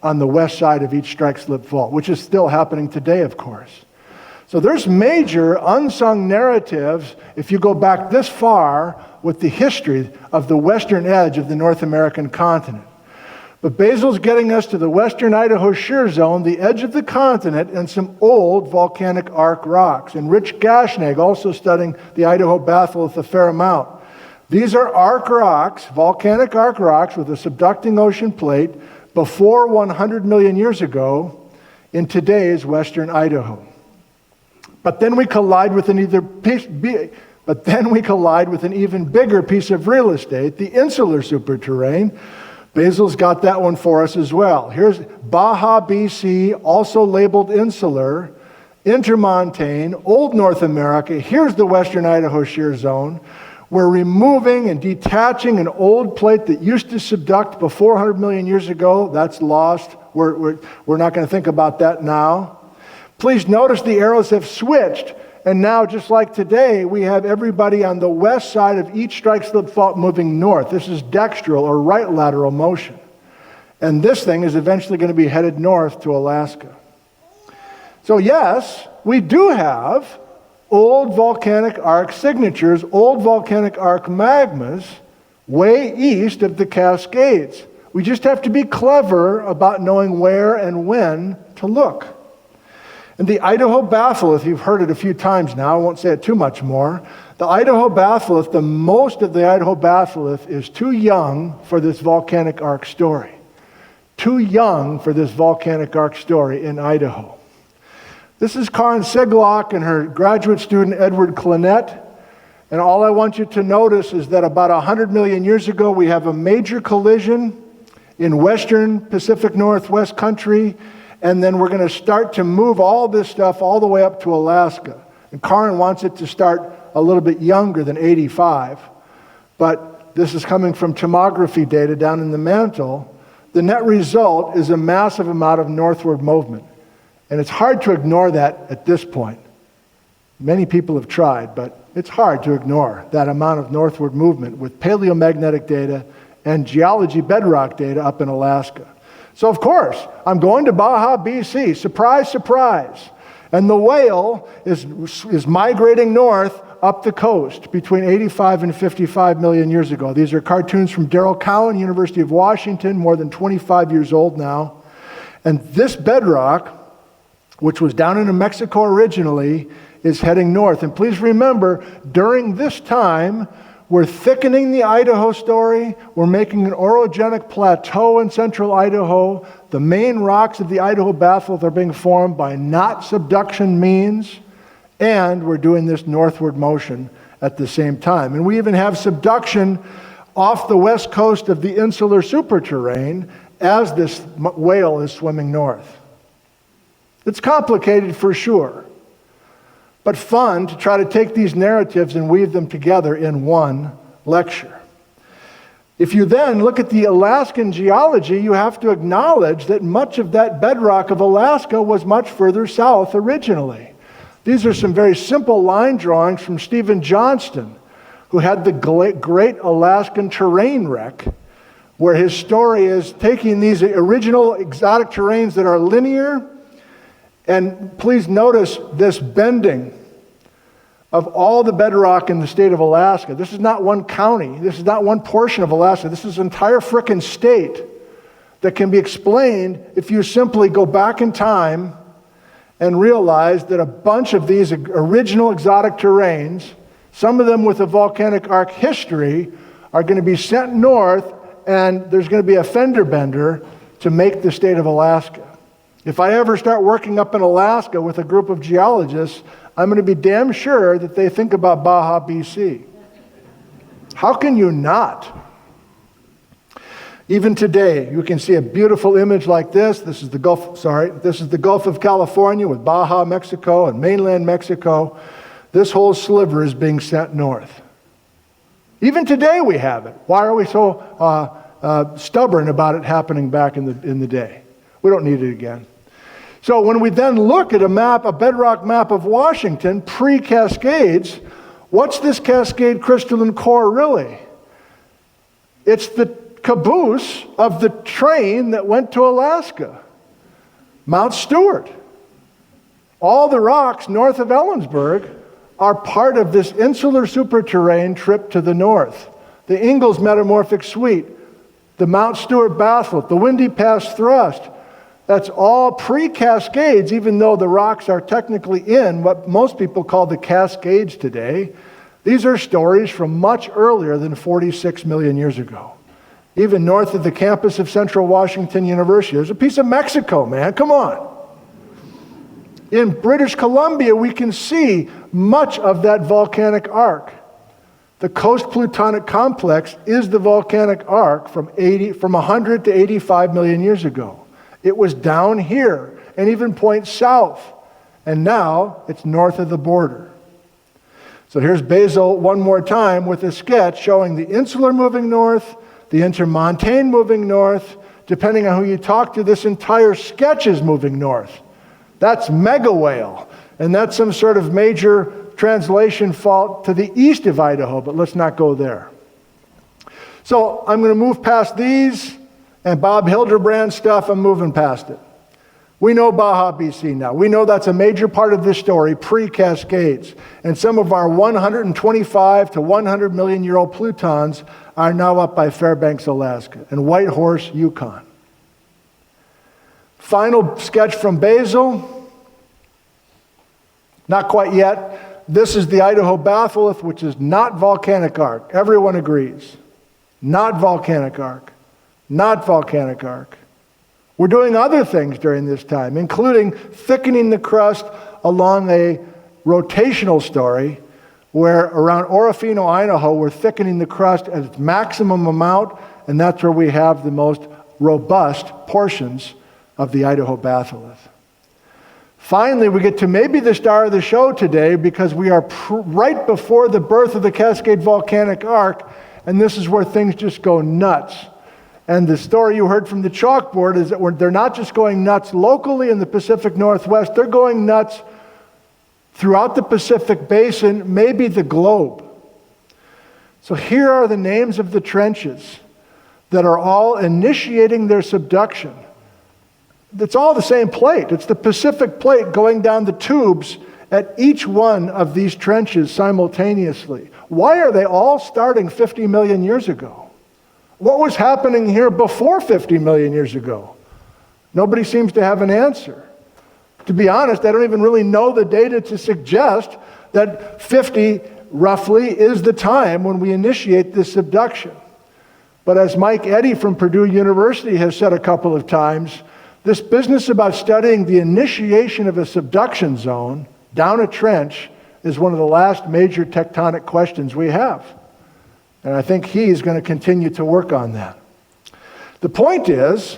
on the west side of each strike-slip fault, which is still happening today, of course. So there's major unsung narratives, if you go back this far, with the history of the western edge of the North American continent. But Basil's getting us to the western Idaho shear zone, the edge of the continent, and some old volcanic arc rocks. And Rich Gashnag also studying the Idaho batholith a fair amount. These are arc rocks, volcanic arc rocks with a subducting ocean plate before 100 million years ago in today's western Idaho. But then we collide with an even bigger piece of real estate, the insular superterrane. Basil's got that one for us as well. Here's Baja BC, also labeled insular, intermontane, old North America. Here's the western Idaho shear zone. We're removing and detaching an old plate that used to subduct before 100 million years ago. That's lost. We're not going to think about that now. Please notice the arrows have switched. And now, just like today, we have everybody on the west side of each strike-slip fault moving north. This is dextral or right lateral motion. And this thing is eventually going to be headed north to Alaska. So yes, we do have old volcanic arc signatures, old volcanic arc magmas, way east of the Cascades. We just have to be clever about knowing where and when to look. And the Idaho batholith, you've heard it a few times now, I won't say it too much more. The Idaho batholith, the most of the Idaho batholith is too young for this volcanic arc story. Too young for this volcanic arc story in Idaho. This is Karen Siglock and her graduate student Edward Clinette. And all I want you to notice is that about 100 million years ago, we have a major collision in western Pacific Northwest country. And then we're going to start to move all this stuff all the way up to Alaska. And Karen wants it to start a little bit younger than 85. But this is coming from tomography data down in the mantle. The net result is a massive amount of northward movement. And it's hard to ignore that at this point. Many people have tried, but it's hard to ignore that amount of northward movement with paleomagnetic data and geology bedrock data up in Alaska. So of course, I'm going to Baja BC. Surprise, surprise. And the whale is migrating north up the coast between 85 and 55 million years ago. These are cartoons from Darrell Cowan, University of Washington, more than 25 years old now. And this bedrock, which was down in New Mexico originally, is heading north. And please remember, during this time, we're thickening the Idaho story. We're making an orogenic plateau in central Idaho. The main rocks of the Idaho batholith are being formed by not subduction means. And we're doing this northward motion at the same time. And we even have subduction off the west coast of the insular superterrane as this whale is swimming north. It's complicated for sure, but fun to try to take these narratives and weave them together in one lecture. If you then look at the Alaskan geology, you have to acknowledge that much of that bedrock of Alaska was much further south originally. These are some very simple line drawings from Stephen Johnston, who had the Great Alaskan Terrain Wreck, where his story is taking these original exotic terrains that are linear. And please notice this bending of all the bedrock in the state of Alaska. This is not one county. This is not one portion of Alaska. This is an entire frickin' state that can be explained if you simply go back in time and realize that a bunch of these original exotic terrains, some of them with a volcanic arc history, are going to be sent north, and there's going to be a fender bender to make the state of Alaska. If I ever start working up in Alaska with a group of geologists, I'm going to be damn sure that they think about Baja BC. How can you not? Even today, you can see a beautiful image like this. This is the Gulf of California with Baja, Mexico, and mainland Mexico. This whole sliver is being sent north. Even today we have it. Why are we so stubborn about it happening back in the day? We don't need it again. So when we then look at a bedrock map of Washington, pre-Cascades, what's this Cascade crystalline core really? It's the caboose of the train that went to Alaska, Mount Stewart. All the rocks north of Ellensburg are part of this insular superterrane trip to the north. The Ingalls Metamorphic Suite, the Mount Stewart Batholith, the Windy Pass Thrust. That's all pre-Cascades, even though the rocks are technically in what most people call the Cascades today. These are stories from much earlier than 46 million years ago. Even north of the campus of Central Washington University, there's a piece of Mexico, man, come on. In British Columbia, we can see much of that volcanic arc. The Coast Plutonic Complex is the volcanic arc from 100 to 85 million years ago. It was down here and even points south, and now it's north of the border. So here's Basel one more time with a sketch showing the insular moving north, the intermontane moving north. Depending on who you talk to, this entire sketch is moving north. That's mega whale, and that's some sort of major translation fault to the east of Idaho, but let's not go there. So I'm going to move past these, and Bob Hildebrand stuff, I'm moving past it. We know Baja BC now. We know that's a major part of this story, pre-Cascades. And some of our 125 to 100 million year old plutons are now up by Fairbanks, Alaska, and Whitehorse, Yukon. Final sketch from Basel. Not quite yet. This is the Idaho Baalith, which is not volcanic arc. Everyone agrees. Not volcanic arc. Not volcanic arc. We're doing other things during this time, including thickening the crust along a rotational story where around Orofino, Idaho, we're thickening the crust at its maximum amount, and that's where we have the most robust portions of the Idaho Baalith. Finally, we get to maybe the star of the show today because we are right before the birth of the Cascade Volcanic Arc, and this is where things just go nuts. And the story you heard from the chalkboard is that they're not just going nuts locally in the Pacific Northwest, they're going nuts throughout the Pacific Basin, maybe the globe. So here are the names of the trenches that are all initiating their subduction. It's all the same plate. It's the Pacific Plate going down the tubes at each one of these trenches simultaneously. Why are they all starting 50 million years ago? What was happening here before 50 million years ago? Nobody seems to have an answer. To be honest, I don't even really know the data to suggest that 50 roughly is the time when we initiate this subduction. But as Mike Eddy from Purdue University has said a couple of times, this business about studying the initiation of a subduction zone down a trench is one of the last major tectonic questions we have. And I think he's going to continue to work on that. The point is,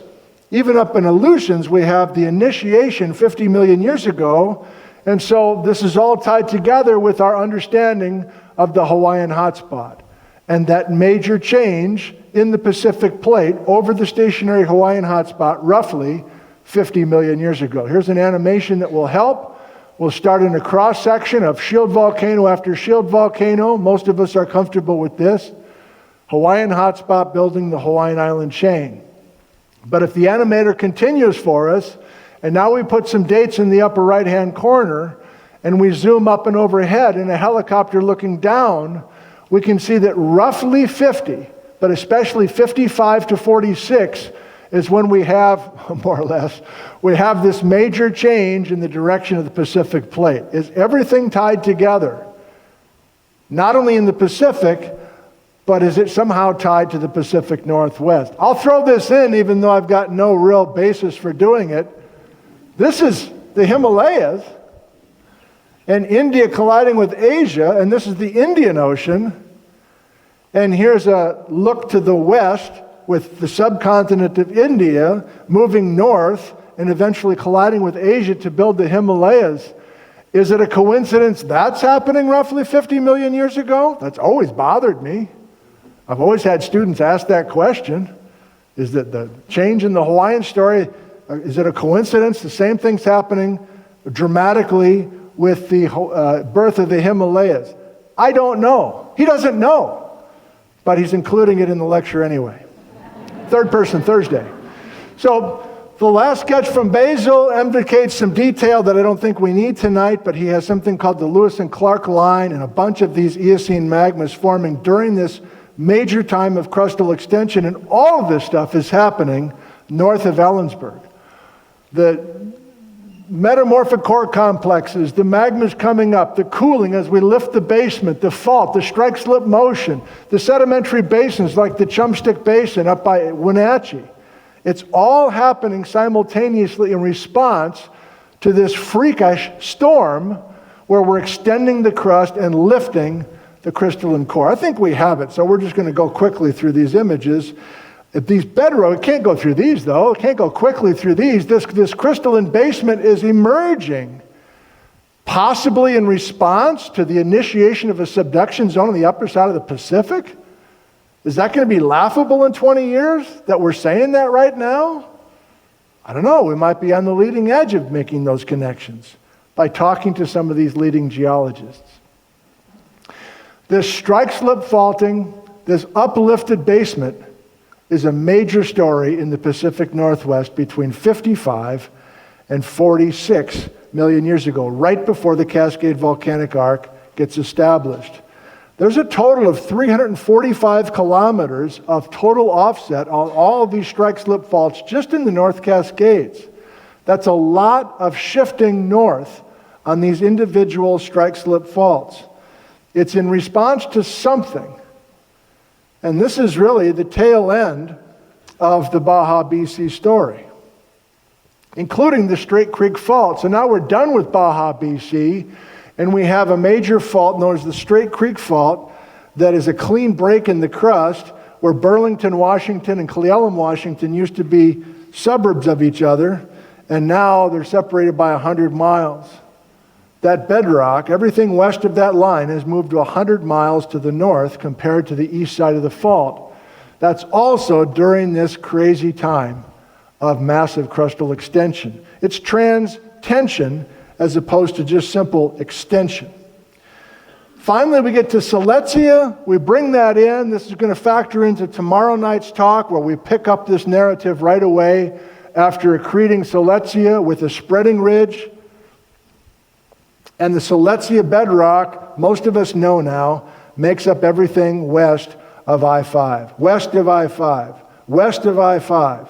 even up in Aleutians, we have the initiation 50 million years ago, and so this is all tied together with our understanding of the Hawaiian hotspot and that major change in the Pacific Plate over the stationary Hawaiian hotspot roughly 50 million years ago. Here's an animation that will help. We'll start in a cross-section of shield volcano after shield volcano. Most of us are comfortable with this. Hawaiian hotspot building the Hawaiian island chain. But if the animator continues for us, and now we put some dates in the upper right-hand corner, and we zoom up and overhead in a helicopter looking down, we can see that roughly 50, but especially 55 to 46, is when we have, more or less, we have this major change in the direction of the Pacific Plate. Is everything tied together? Not only in the Pacific, but is it somehow tied to the Pacific Northwest? I'll throw this in even though I've got no real basis for doing it. This is the Himalayas and India colliding with Asia, and this is the Indian Ocean. And here's a look to the west with the subcontinent of India moving north and eventually colliding with Asia to build the Himalayas. Is it a coincidence that's happening roughly 50 million years ago? That's always bothered me. I've always had students ask that question. Is that the change in the Hawaiian story, is it a coincidence? The same thing's happening dramatically with the birth of the Himalayas. I don't know. He doesn't know. But he's including it in the lecture anyway. Third person Thursday. So the last sketch from Basil indicates some detail that I don't think we need tonight, but he has something called the Lewis and Clark line and a bunch of these Eocene magmas forming during this major time of crustal extension, and all of this stuff is happening north of Ellensburg. The metamorphic core complexes, the magmas coming up, the cooling as we lift the basement, the fault, the strike-slip motion, the sedimentary basins like the Chumstick Basin up by Wenatchee. It's all happening simultaneously in response to this freakish storm where we're extending the crust and lifting the crystalline core. I think we have it, so we're just going to go quickly through these images. If these bedrock, can't go through these though, can't go quickly through these. This crystalline basement is emerging, possibly in response to the initiation of a subduction zone on the upper side of the Pacific. Is that going to be laughable in 20 years that we're saying that right now? I don't know. We might be on the leading edge of making those connections by talking to some of these leading geologists. This strike-slip faulting, this uplifted basement, is a major story in the Pacific Northwest between 55 and 46 million years ago, right before the Cascade Volcanic Arc gets established. There's a total of 345 kilometers of total offset on all of these strike-slip faults just in the North Cascades. That's a lot of shifting north on these individual strike-slip faults. It's in response to something. And this is really the tail end of the Baja BC story, including the Straight Creek Fault. So now we're done with Baja BC, and we have a major fault known as the Straight Creek Fault that is a clean break in the crust where Burlington, Washington, and Cle Elum, Washington used to be suburbs of each other, and now they're separated by 100 miles. That bedrock, everything west of that line has moved to 100 miles to the north compared to the east side of the fault. That's also during this crazy time of massive crustal extension. It's trans-tension as opposed to just simple extension. Finally, we get to Seletia. We bring that in. This is going to factor into tomorrow night's talk where we pick up this narrative right away after accreting Seletia with a spreading ridge. And the Seletia bedrock, most of us know now, makes up everything west of I-5. West of I-5. West of I-5.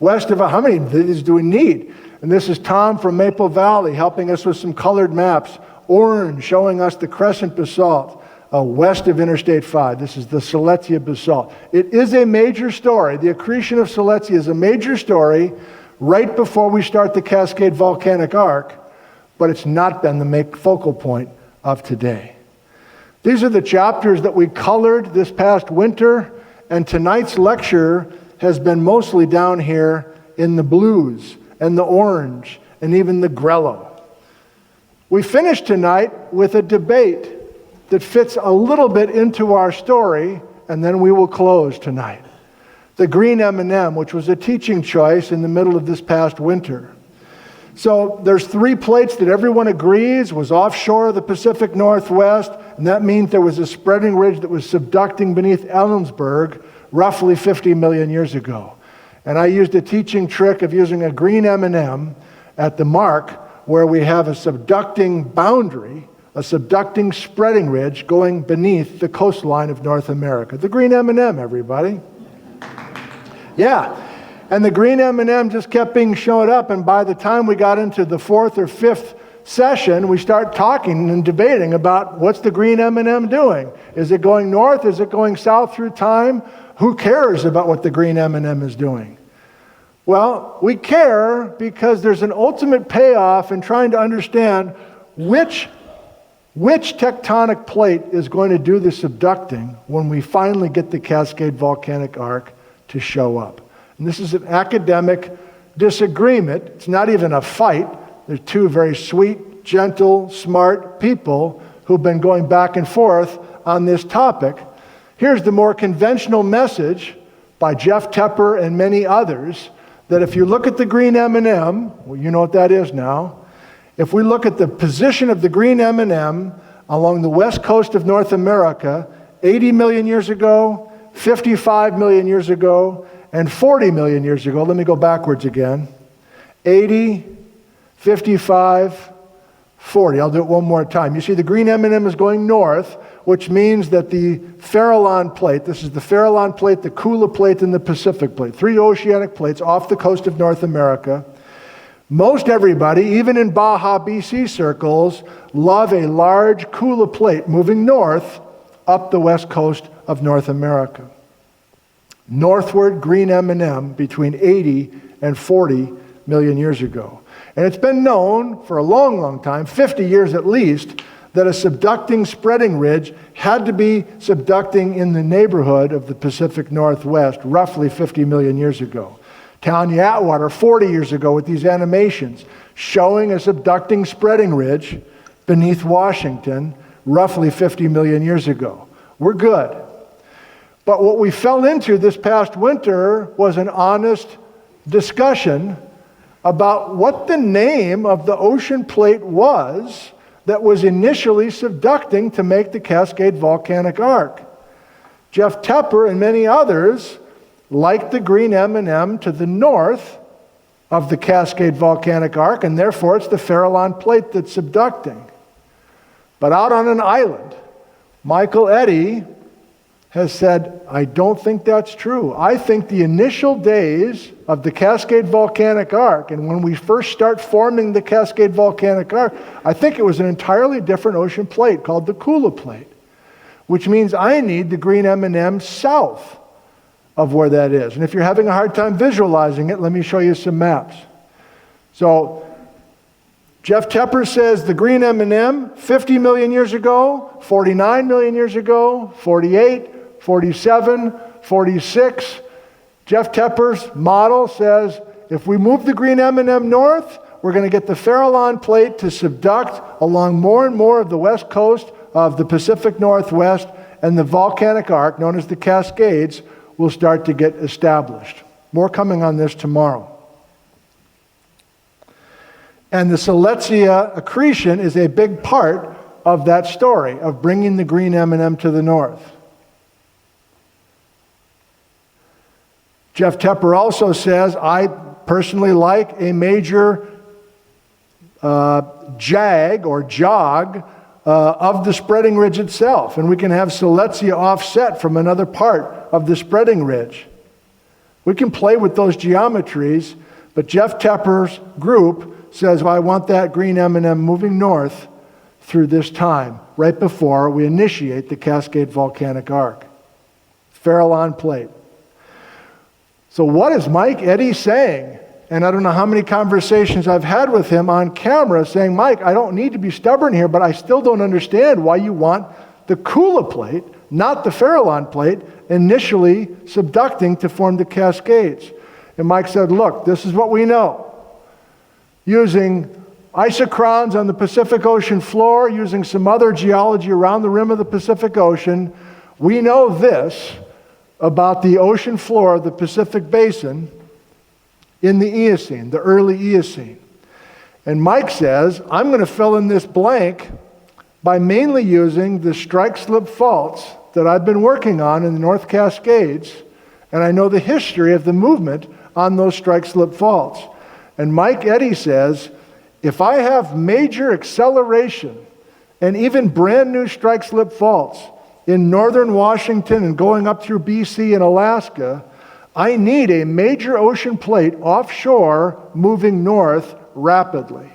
West of I-5. How many of these do we need? And this is Tom from Maple Valley helping us with some colored maps. Orange showing us the crescent basalt west of Interstate 5. This is the Seletia basalt. It is a major story. The accretion of Seletia is a major story right before we start the Cascade Volcanic Arc, but it's not been the focal point of today. These are the chapters that we colored this past winter, and tonight's lecture has been mostly down here in the blues and the orange and even the grello. We finished tonight with a debate that fits a little bit into our story, and then we will close tonight. The green M&M, which was a teaching choice in the middle of this past winter. So there's 3 plates that everyone agrees was offshore of the Pacific Northwest, and that means there was a spreading ridge that was subducting beneath Ellensburg roughly 50 million years ago. And I used a teaching trick of using a green M&M at the mark where we have a subducting boundary, a subducting spreading ridge going beneath the coastline of North America. The green M&M, everybody. Yeah. And the green M&M just kept being shown up, and by the time we got into the 4th or 5th session, we start talking and debating about what's the green M&M doing? Is it going north? Is it going south through time? Who cares about what the green M&M is doing? Well, we care because there's an ultimate payoff in trying to understand which tectonic plate is going to do the subducting when we finally get the Cascade Volcanic Arc to show up. And this is an academic disagreement. It's not even a fight. They're 2 very sweet, gentle, smart people who've been going back and forth on this topic. Here's the more conventional message by Jeff Tepper and many others, that if you look at the green M&M, well, you know what that is now. If we look at the position of the green M&M along the west coast of North America, 80 million years ago, 55 million years ago, and 40 million years ago. Let me go backwards again. 80, 55, 40. I'll do it one more time. You see the green M&M is going north, which means that the Farallon Plate, this is the Farallon Plate, the Kula Plate, and the Pacific Plate, 3 oceanic plates off the coast of North America. Most everybody, even in Baja BC circles, love a large Kula Plate moving north up the west coast of North America. Northward green M&M between 80 and 40 million years ago. And it's been known for a long, long time, 50 years at least, that a subducting spreading ridge had to be subducting in the neighborhood of the Pacific Northwest roughly 50 million years ago. Tanya Atwater 40 years ago with these animations showing a subducting spreading ridge beneath Washington roughly 50 million years ago. We're good. But what we fell into this past winter was an honest discussion about what the name of the ocean plate was that was initially subducting to make the Cascade Volcanic Arc. Jeff Tepper and many others liked the green M&M to the north of the Cascade Volcanic Arc, and therefore it's the Farallon Plate that's subducting. But out on an island, Michael Eddy has said, I don't think that's true. I think the initial days of the Cascade Volcanic Arc, and when we first start forming the Cascade Volcanic Arc, I think it was an entirely different ocean plate called the Kula Plate, which means I need the green M&M south of where that is. And if you're having a hard time visualizing it, let me show you some maps. So Jeff Tepper says the green M&M 50 million years ago, 49 million years ago, 48, 47, 46. Jeff Tepper's model says if we move the green M&M north, we're going to get the Farallon Plate to subduct along more and more of the west coast of the Pacific Northwest, and the volcanic arc, known as the Cascades, will start to get established. More coming on this tomorrow. And the Seletia accretion is a big part of that story, of bringing the green M&M to the north. Jeff Tepper also says, I personally like a major jag or jog of the spreading ridge itself. And we can have Seletia offset from another part of the spreading ridge. We can play with those geometries, but Jeff Tepper's group says, well, I want that green M&M moving north through this time, right before we initiate the Cascade Volcanic Arc. Farallon Plate. So what is Mike Eddy saying? And I don't know how many conversations I've had with him on camera saying, Mike, I don't need to be stubborn here, but I still don't understand why you want the Kula Plate, not the Farallon Plate, initially subducting to form the Cascades. And Mike said, look, this is what we know. Using isochrons on the Pacific Ocean floor, using some other geology around the rim of the Pacific Ocean, we know this about the ocean floor of the Pacific Basin in the Eocene, the early Eocene. And Mike says, I'm going to fill in this blank by mainly using the strike-slip faults that I've been working on in the North Cascades, and I know the history of the movement on those strike-slip faults. And Mike Eddy says, if I have major acceleration and even brand new strike-slip faults in northern Washington and going up through BC and Alaska, I need a major ocean plate offshore moving north rapidly.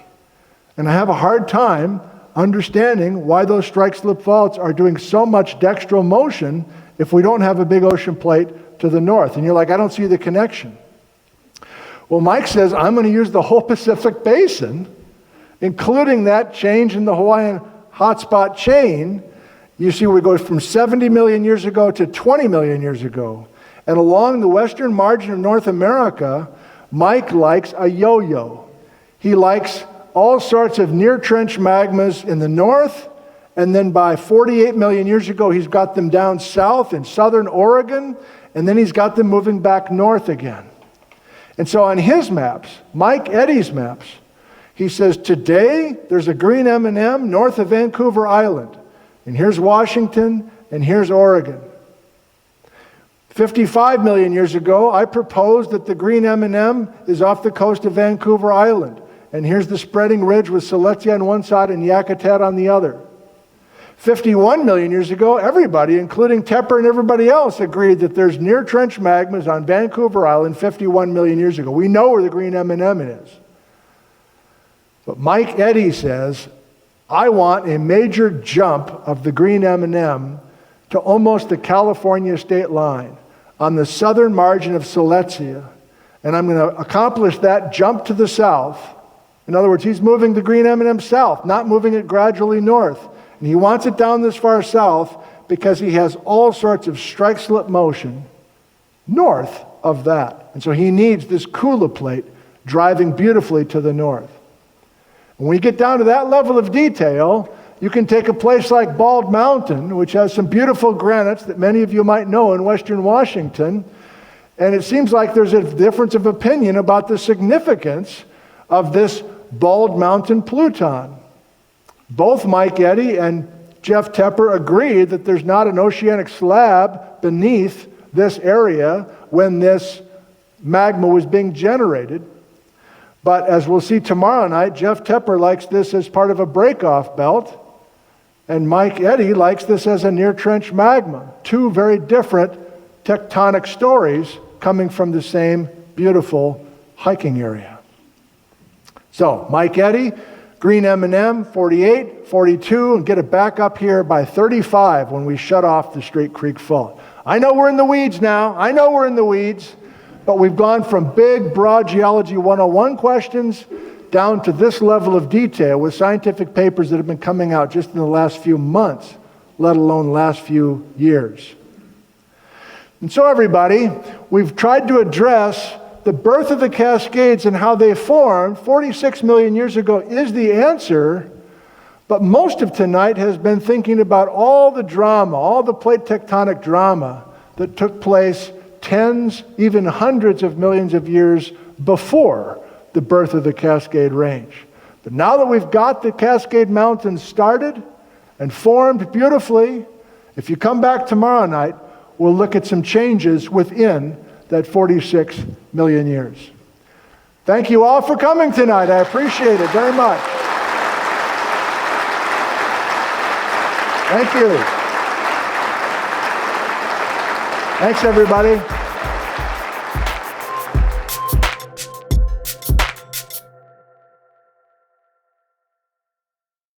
And I have a hard time understanding why those strike-slip faults are doing so much dextral motion if we don't have a big ocean plate to the north. And you're like, I don't see the connection. Well, Mike says, I'm going to use the whole Pacific Basin, including that change in the Hawaiian hotspot chain. You see, we go from 70 million years ago to 20 million years ago. And along the western margin of North America, Mike likes a yo-yo. He likes all sorts of near-trench magmas in the north, and then by 48 million years ago, he's got them down south in southern Oregon, and then he's got them moving back north again. And so on his maps, Mike Eddy's maps, he says, today there's a green M&M north of Vancouver Island. And here's Washington, and here's Oregon. 55 million years ago, I proposed that the green M&M is off the coast of Vancouver Island. And here's the spreading ridge with Seletia on one side and Yakutat on the other. 51 million years ago, everybody, including Tepper and everybody else, agreed that there's near trench magmas on Vancouver Island 51 million years ago. We know where the green M&M is. But Mike Eddy says, I want a major jump of the green M&M to almost the California state line on the southern margin of Seletia. And I'm going to accomplish that jump to the south. In other words, he's moving the green M&M south, not moving it gradually north. And he wants it down this far south because he has all sorts of strike-slip motion north of that. And so he needs this Kula plate driving beautifully to the north. And when you get down to that level of detail, you can take a place like Bald Mountain, which has some beautiful granites that many of you might know in western Washington, and it seems like there's a difference of opinion about the significance of this Bald Mountain pluton. Both Mike Eddy and Jeff Tepper agree that there's not an oceanic slab beneath this area when this magma was being generated. But as we'll see tomorrow night, Jeff Tepper likes this as part of a break-off belt, and Mike Eddy likes this as a near-trench magma. Two very different tectonic stories coming from the same beautiful hiking area. So, Mike Eddy, green M&M, 48, 42, and get it back up here by 35 when we shut off the Straight Creek Fault. I know we're in the weeds now. I know we're in the weeds. But we've gone from big, broad Geology 101 questions down to this level of detail with scientific papers that have been coming out just in the last few months, let alone the last few years. And so everybody, we've tried to address the birth of the Cascades and how they formed 46 million years ago is the answer, but most of tonight has been thinking about all the drama, all the plate tectonic drama that took place tens, even hundreds of millions of years before the birth of the Cascade Range. But now that we've got the Cascade Mountains started and formed beautifully, if you come back tomorrow night, we'll look at some changes within that 46 million years. Thank you all for coming tonight. I appreciate it very much. Thank you. Thanks, everybody.